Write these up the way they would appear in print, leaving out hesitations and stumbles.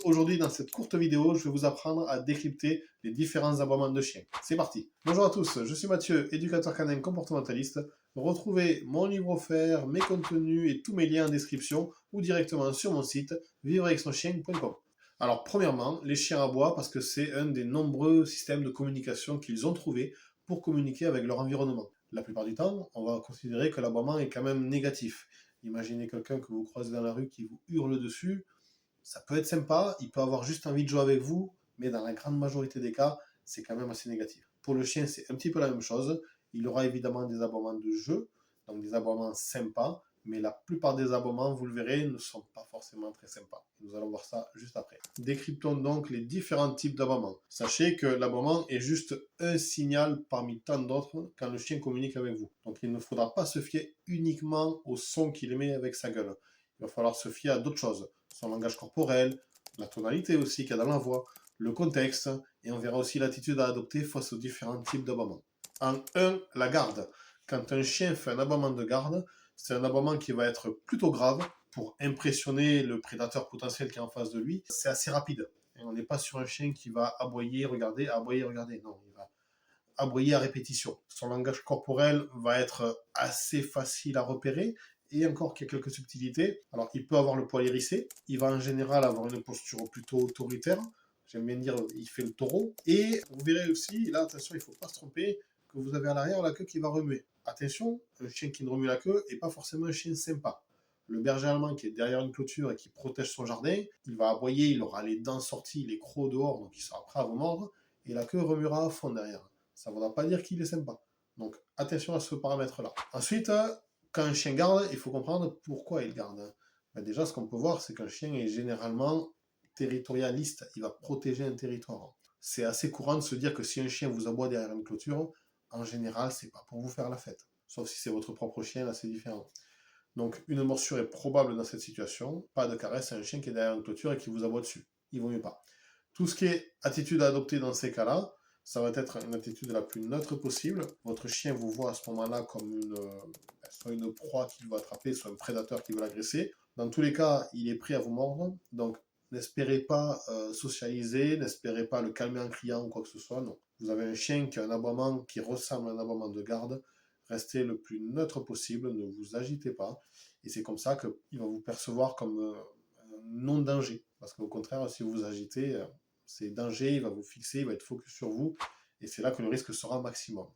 Aujourd'hui, dans cette courte vidéo, je vais vous apprendre à décrypter les différents aboiements de chiens. C'est parti. Bonjour à tous, je suis Mathieu, éducateur canin comportementaliste. Retrouvez mon livre offert, mes contenus et tous mes liens en description ou directement sur mon site vivreavecsunchien.com. Alors, premièrement, les chiens aboient parce que c'est un des nombreux systèmes de communication qu'ils ont trouvé pour communiquer avec leur environnement. La plupart du temps, on va considérer que l'aboiement est quand même négatif. Imaginez quelqu'un que vous croisez dans la rue qui vous hurle dessus. Ça peut être sympa, il peut avoir juste envie de jouer avec vous, mais dans la grande majorité des cas, c'est quand même assez négatif. Pour le chien, c'est un petit peu la même chose. Il aura évidemment des aboiements de jeu, donc des aboiements sympas, mais la plupart des aboiements, vous le verrez, ne sont pas forcément très sympas. Nous allons voir ça juste après. Décryptons donc les différents types d'aboiements. Sachez que l'aboiement est juste un signal parmi tant d'autres quand le chien communique avec vous. Donc il ne faudra pas se fier uniquement au son qu'il émet avec sa gueule. Il va falloir se fier à d'autres choses. Son langage corporel, la tonalité aussi qu'il y a dans la voix, le contexte, et on verra aussi l'attitude à adopter face aux différents types d'aboiements. En 1, la garde. Quand un chien fait un aboiement de garde, c'est un aboiement qui va être plutôt grave pour impressionner le prédateur potentiel qui est en face de lui. C'est assez rapide. Et on n'est pas sur un chien qui va aboyer, regarder, aboyer, regarder. Non, il va aboyer à répétition. Son langage corporel va être assez facile à repérer et encore qu'il y a quelques subtilités. Alors, il peut avoir le poil hérissé. Il va en général avoir une posture plutôt autoritaire. J'aime bien dire, il fait le taureau. Et vous verrez aussi, là, attention, il ne faut pas se tromper, que vous avez à l'arrière la queue qui va remuer. Attention, un chien qui ne remue la queue n'est pas forcément un chien sympa. Le berger allemand qui est derrière une clôture et qui protège son jardin, il va aboyer, il aura les dents sorties, les crocs dehors, donc il sera prêt à vous mordre, et la queue remuera à fond derrière. Ça ne voudra pas dire qu'il est sympa. Donc attention à ce paramètre-là. Ensuite, quand un chien garde, il faut comprendre pourquoi il garde. Ben déjà, ce qu'on peut voir, c'est qu'un chien est généralement territorialiste. Il va protéger un territoire. C'est assez courant de se dire que si un chien vous aboie derrière une clôture, en général, c'est pas pour vous faire la fête. Sauf si c'est votre propre chien, là c'est différent. Donc une morsure est probable dans cette situation. Pas de caresse à un chien qui est derrière une clôture et qui vous aboie dessus. Il vaut mieux pas. Tout ce qui est attitude à adopter dans ces cas-là, ça va être une attitude la plus neutre possible. Votre chien vous voit à ce moment-là comme soit une proie qu'il va attraper, soit un prédateur qui veut l'agresser. Dans tous les cas, il est prêt à vous mordre. Donc, n'espérez pas socialiser, n'espérez pas le calmer en criant ou quoi que ce soit. Non. Vous avez un chien qui a un aboiement qui ressemble à un aboiement de garde. Restez le plus neutre possible, ne vous agitez pas. Et c'est comme ça qu'il va vous percevoir comme un non-danger. Parce qu'au contraire, si vous vous agitez, c'est danger, il va vous fixer, il va être focus sur vous, et c'est là que le risque sera maximum.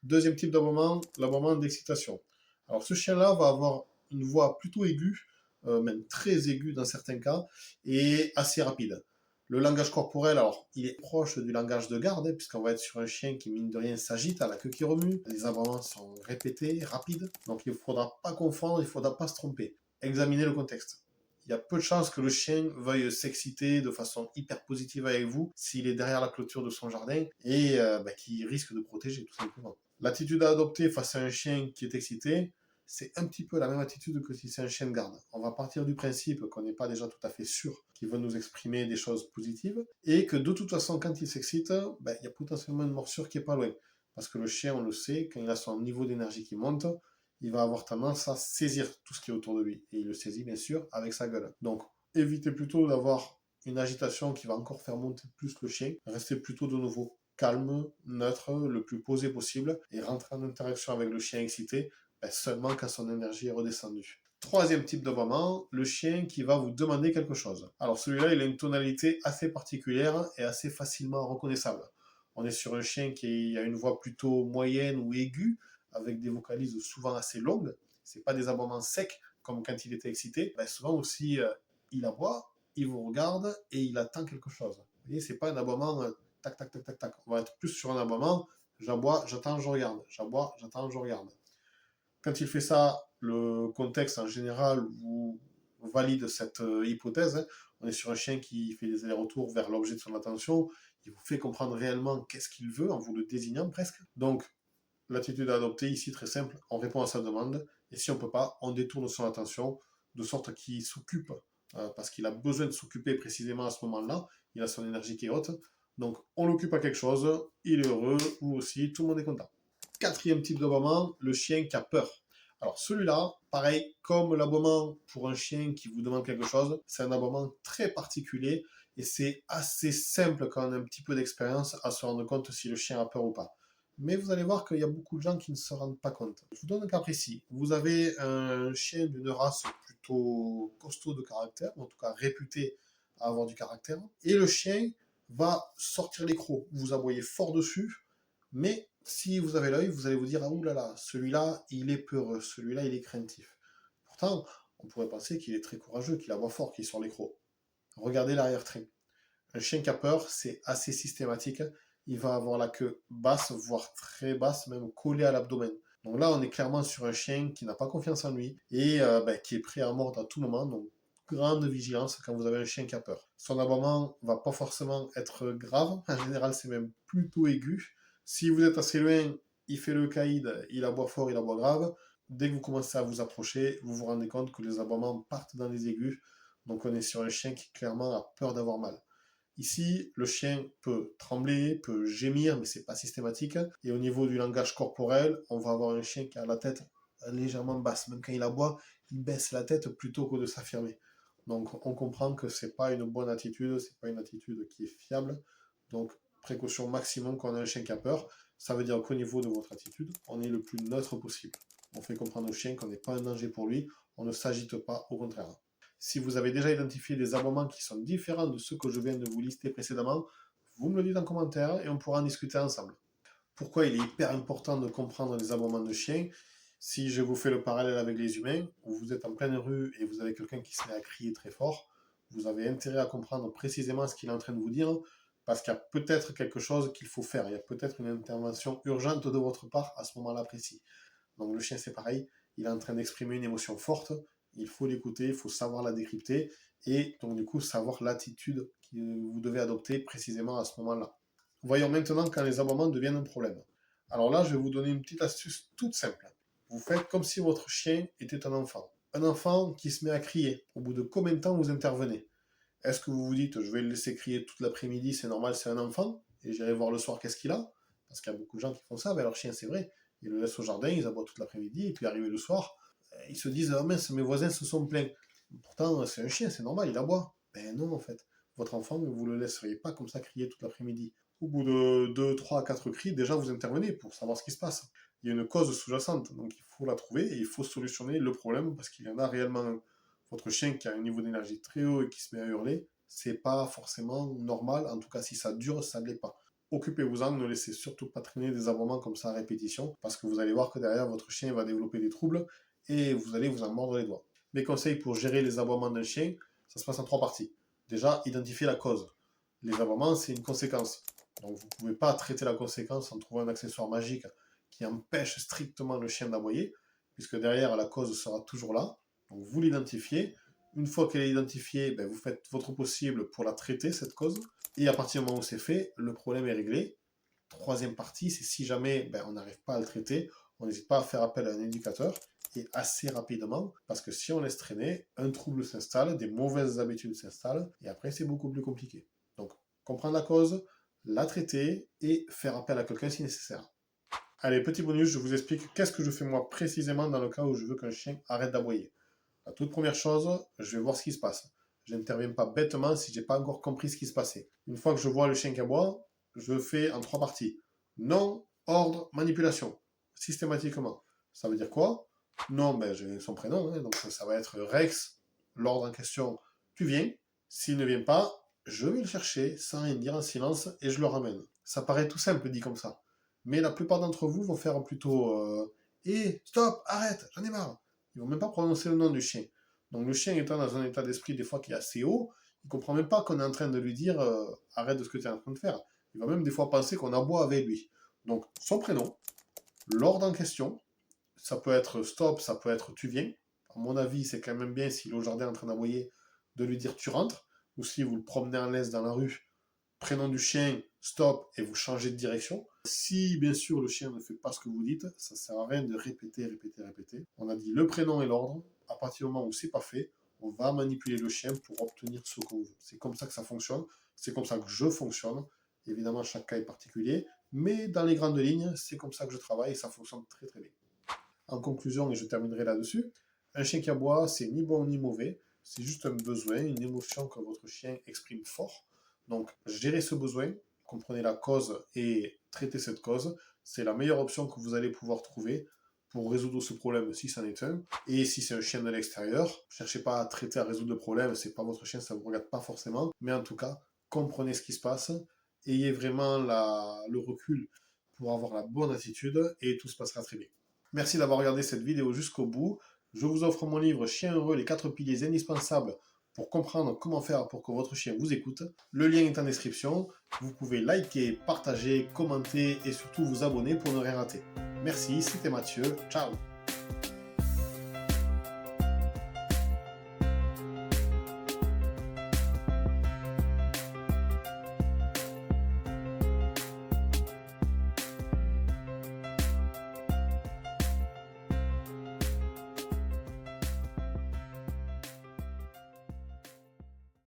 Deuxième type d'aboiement, l'aboiement d'excitation. Alors ce chien-là va avoir une voix plutôt aiguë, même très aiguë dans certains cas, et assez rapide. Le langage corporel, alors, il est proche du langage de garde, puisqu'on va être sur un chien qui, mine de rien, s'agite, à la queue qui remue. Les aboiements sont répétés, rapides, donc il ne faudra pas confondre, il ne faudra pas se tromper. Examinez le contexte. Il y a peu de chances que le chien veuille s'exciter de façon hyper positive avec vous s'il est derrière la clôture de son jardin et qu'il risque de protéger, tout simplement. L'attitude à adopter face à un chien qui est excité, c'est un petit peu la même attitude que si c'est un chien de garde. On va partir du principe qu'on n'est pas déjà tout à fait sûr qu'il va nous exprimer des choses positives et que de toute façon, quand il s'excite, il y a potentiellement une morsure qui est pas loin. Parce que le chien, on le sait, quand il a son niveau d'énergie qui monte, il va avoir tendance à saisir tout ce qui est autour de lui. Et il le saisit, bien sûr, avec sa gueule. Donc, évitez plutôt d'avoir une agitation qui va encore faire monter plus le chien. Restez plutôt de nouveau calme, neutre, le plus posé possible, et rentrez en interaction avec le chien excité seulement quand son énergie est redescendue. Troisième type d'aboiement, le chien qui va vous demander quelque chose. Alors celui-là, il a une tonalité assez particulière et assez facilement reconnaissable. On est sur un chien qui a une voix plutôt moyenne ou aiguë, avec des vocalises souvent assez longues. C'est pas des aboiements secs comme quand il était excité. Souvent aussi, il aboie, il vous regarde et il attend quelque chose. Vous voyez, c'est pas un aboiement tac tac tac tac tac. On va être plus sur un aboiement j'aboie, j'attends, je regarde. J'aboie, j'attends, je regarde. Quand il fait ça, le contexte en général vous valide cette hypothèse. On est sur un chien qui fait des allers-retours vers l'objet de son attention. Il vous fait comprendre réellement qu'est-ce qu'il veut en vous le désignant presque. Donc, l'attitude à adopter ici, très simple, on répond à sa demande, et si on ne peut pas, on détourne son attention, de sorte qu'il s'occupe, parce qu'il a besoin de s'occuper précisément à ce moment-là, il a son énergie qui est haute, donc on l'occupe à quelque chose, il est heureux, vous aussi, tout le monde est content. Quatrième type d'aboiement, le chien qui a peur. Alors celui-là, pareil, comme l'aboiement pour un chien qui vous demande quelque chose, c'est un aboiement très particulier et c'est assez simple quand on a un petit peu d'expérience à se rendre compte si le chien a peur ou pas. Mais vous allez voir qu'il y a beaucoup de gens qui ne se rendent pas compte. Je vous donne un cas précis. Vous avez un chien d'une race plutôt costaud de caractère, en tout cas réputé à avoir du caractère, et le chien va sortir les crocs. Vous aboyez fort dessus, mais si vous avez l'œil, vous allez vous dire, ah oulala, celui-là, il est peureux, celui-là, il est craintif. Pourtant, on pourrait penser qu'il est très courageux, qu'il aboie fort, qu'il sort les crocs. Regardez l'arrière-train. Un chien qui a peur, c'est assez systématique. Il va avoir la queue basse, voire très basse, même collée à l'abdomen. Donc là, on est clairement sur un chien qui n'a pas confiance en lui et qui est prêt à mordre à tout moment. Donc, grande vigilance quand vous avez un chien qui a peur. Son aboiement va pas forcément être grave. En général, c'est même plutôt aigu. Si vous êtes assez loin, il fait le caïd, il aboie fort, il aboie grave. Dès que vous commencez à vous approcher, vous vous rendez compte que les aboiements partent dans les aigus. Donc on est sur un chien qui clairement a peur d'avoir mal. Ici, le chien peut trembler, peut gémir, mais c'est pas systématique. Et au niveau du langage corporel, on va avoir un chien qui a la tête légèrement basse. Même quand il aboie, il baisse la tête plutôt que de s'affirmer. Donc on comprend que c'est pas une bonne attitude, c'est pas une attitude qui est fiable. Donc précaution maximum quand on a un chien qui a peur. Ça veut dire qu'au niveau de votre attitude, on est le plus neutre possible. On fait comprendre au chien qu'on n'est pas un danger pour lui, on ne s'agite pas, au contraire. Si vous avez déjà identifié des aboiements qui sont différents de ceux que je viens de vous lister précédemment, vous me le dites en commentaire et on pourra en discuter ensemble. Pourquoi il est hyper important de comprendre les aboiements de chiens? Si je vous fais le parallèle avec les humains, où vous êtes en pleine rue et vous avez quelqu'un qui se met à crier très fort, vous avez intérêt à comprendre précisément ce qu'il est en train de vous dire, parce qu'il y a peut-être quelque chose qu'il faut faire, il y a peut-être une intervention urgente de votre part à ce moment-là précis. Donc le chien c'est pareil, il est en train d'exprimer une émotion forte, il faut l'écouter, il faut savoir la décrypter, et donc du coup savoir l'attitude que vous devez adopter précisément à ce moment-là. Voyons maintenant quand les aboiements deviennent un problème. Alors là, je vais vous donner une petite astuce toute simple. Vous faites comme si votre chien était un enfant. Un enfant qui se met à crier. Au bout de combien de temps vous intervenez? Est-ce que vous vous dites, je vais le laisser crier toute l'après-midi, c'est normal, c'est un enfant, et j'irai voir le soir qu'est-ce qu'il a? Parce qu'il y a beaucoup de gens qui font ça, ben leur chien c'est vrai, ils le laissent au jardin, ils aboient toute l'après-midi, et puis arrivé le soir, ils se disent, ah mince, mes voisins se sont plaints. Pourtant, c'est un chien, c'est normal, il aboie. Ben non, en fait. Votre enfant, vous ne le laisseriez pas comme ça crier toute l'après-midi. Au bout de 2, 3, 4 cris, déjà vous intervenez pour savoir ce qui se passe. Il y a une cause sous-jacente, donc il faut la trouver et il faut solutionner le problème parce qu'il y en a réellement un. Votre chien qui a un niveau d'énergie très haut et qui se met à hurler, c'est pas forcément normal, en tout cas si ça dure, ça ne l'est pas. Occupez-vous-en, ne laissez surtout pas traîner des aboiements comme ça à répétition, parce que vous allez voir que derrière votre chien va développer des troubles et vous allez vous en mordre les doigts. Mes conseils pour gérer les aboiements d'un chien, ça se passe en 3 parties. Déjà, identifier la cause. Les aboiements, c'est une conséquence. Donc vous ne pouvez pas traiter la conséquence en trouvant un accessoire magique qui empêche strictement le chien d'aboyer, puisque derrière, la cause sera toujours là. Donc vous l'identifiez. Une fois qu'elle est identifiée, ben, vous faites votre possible pour la traiter, cette cause. Et à partir du moment où c'est fait, le problème est réglé. Troisième partie, c'est si jamais ben, on n'arrive pas à le traiter, on n'hésite pas à faire appel à un éducateur, et assez rapidement, parce que si on laisse traîner, un trouble s'installe, des mauvaises habitudes s'installent, et après c'est beaucoup plus compliqué. Donc, comprendre la cause, la traiter, et faire appel à quelqu'un si nécessaire. Allez, petit bonus, je vous explique qu'est-ce que je fais moi précisément dans le cas où je veux qu'un chien arrête d'aboyer. La toute première chose, je vais voir ce qui se passe. Je n'interviens pas bêtement si j'ai pas encore compris ce qui se passait. Une fois que je vois le chien qui aboie, je fais en 3 parties. Non, ordre, manipulation. Systématiquement. Ça veut dire quoi? Non, ben j'ai son prénom, hein, donc ça va être Rex, l'ordre en question, tu viens. S'il ne vient pas, je vais le chercher sans rien dire en silence et je le ramène. Ça paraît tout simple dit comme ça. Mais la plupart d'entre vous vont faire plutôt stop, arrête, j'en ai marre. Ils vont même pas prononcer le nom du chien. Donc le chien étant dans un état d'esprit des fois qui est assez haut, il comprend même pas qu'on est en train de lui dire arrête de ce que tu es en train de faire. Il va même des fois penser qu'on aboie avec lui. Donc son prénom, l'ordre en question, ça peut être stop, ça peut être tu viens. À mon avis, c'est quand même bien s'il est au jardin en train d'aboyer, de lui dire tu rentres, ou si vous le promenez en laisse dans la rue, prénom du chien, stop, et vous changez de direction. Si, bien sûr, le chien ne fait pas ce que vous dites, ça ne sert à rien de répéter, répéter, répéter. On a dit le prénom et l'ordre. À partir du moment où c'est pas fait, on va manipuler le chien pour obtenir ce qu'on veut. C'est comme ça que ça fonctionne. C'est comme ça que je fonctionne. Évidemment, chaque cas est particulier. Mais dans les grandes lignes, c'est comme ça que je travaille et ça fonctionne très très bien. En conclusion, et je terminerai là-dessus, Un chien qui aboie, c'est ni bon ni mauvais, c'est juste un besoin, une émotion que votre chien exprime fort. Donc, gérer ce besoin, comprenez la cause et traiter cette cause, c'est la meilleure option que vous allez pouvoir trouver pour résoudre ce problème si c'en est un. Et si c'est un chien de l'extérieur, cherchez pas à traiter, à résoudre le problème, c'est pas votre chien, ça vous regarde pas forcément, mais en tout cas, comprenez ce qui se passe, ayez vraiment le recul pour avoir la bonne attitude et tout se passera très bien. Merci d'avoir regardé cette vidéo jusqu'au bout. Je vous offre mon livre Chien heureux, les 4 piliers indispensables pour comprendre comment faire pour que votre chien vous écoute. Le lien est en description. Vous pouvez liker, partager, commenter et surtout vous abonner pour ne rien rater. Merci, c'était Mathieu. Ciao!